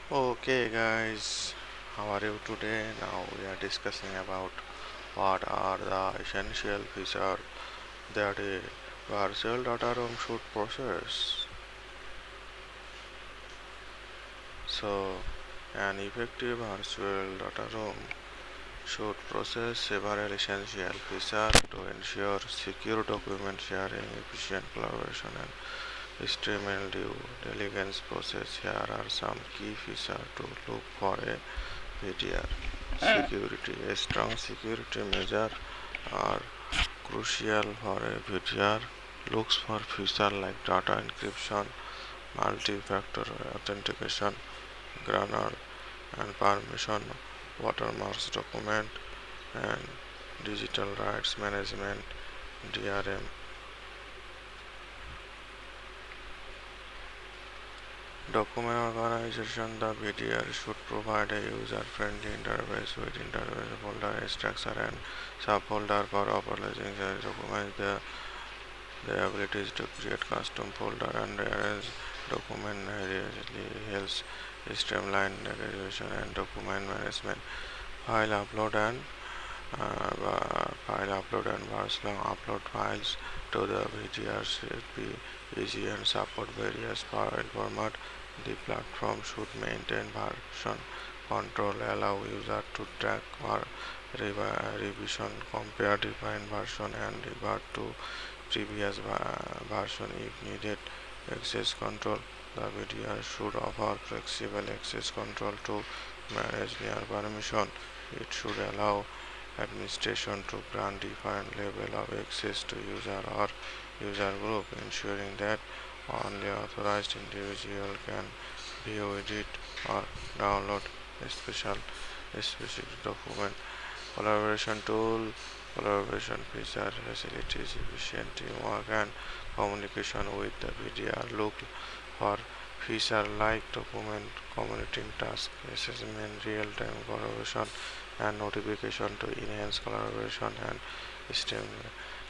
Okay, guys, how are you today? Now we are discussing about what are the essential features that a virtual data room should process. So, an effective virtual data room should process several essential features to ensure secure document sharing, efficient collaboration, and streamlined due diligence process. Here are some key features to look for a VDR. Security. A strong security measure are crucial for a VDR. Looks for features like data encryption, multi-factor authentication, granular and permission, watermarks document, and digital rights management (DRM). Document organization. The VDR should provide a user-friendly interface with interface folder structure and subfolder for operating the documents. The ability to create custom folder and arrange document really helps streamline navigation and document management. File upload and version upload files to the VGR should be easy and support various file format. The platform should maintain version control, allow user to track or revision, compare defined version and revert to previous version if needed. Access control. The VDR should offer flexible access control to manage their permission. It should allow administration to grant defined level of access to user or user group, ensuring that only authorized individual can view, edit, or download a specific document. Collaboration tool. Collaboration feature facilities efficient teamwork and communication with the VDR. Look for features like document communicating task, assessment, real-time collaboration, and notification to enhance collaboration and STEM.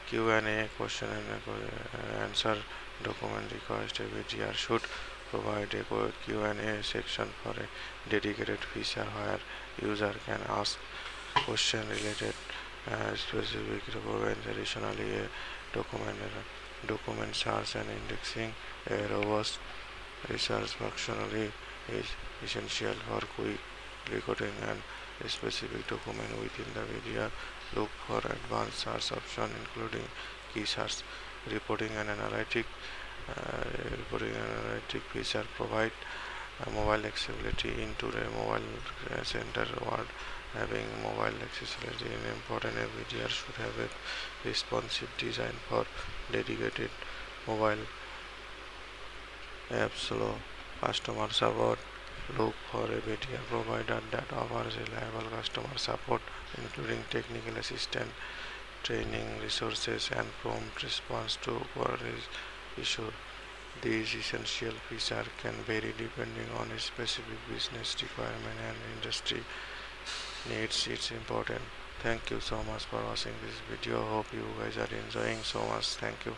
Q&A question and answer document request. A VDR should provide a Q&A section for a dedicated feature where user can ask question related specific documents. Additionally, a document search and indexing. A robust research functionality is essential for quick recording and specific document within the video. Look for advanced search option including key search, reporting and analytic feature provide mobile accessibility into the mobile center world. Having mobile accessibility is important. A video should have a responsive design for dedicated mobile apps. So customer support. Look for a video provider that offers reliable customer support, including technical assistance, training resources, and prompt response to queries issues. These essential features can vary depending on a specific business requirement and industry needs. It's important. Thank you so much for watching this video. Hope you guys are enjoying so much. Thank you.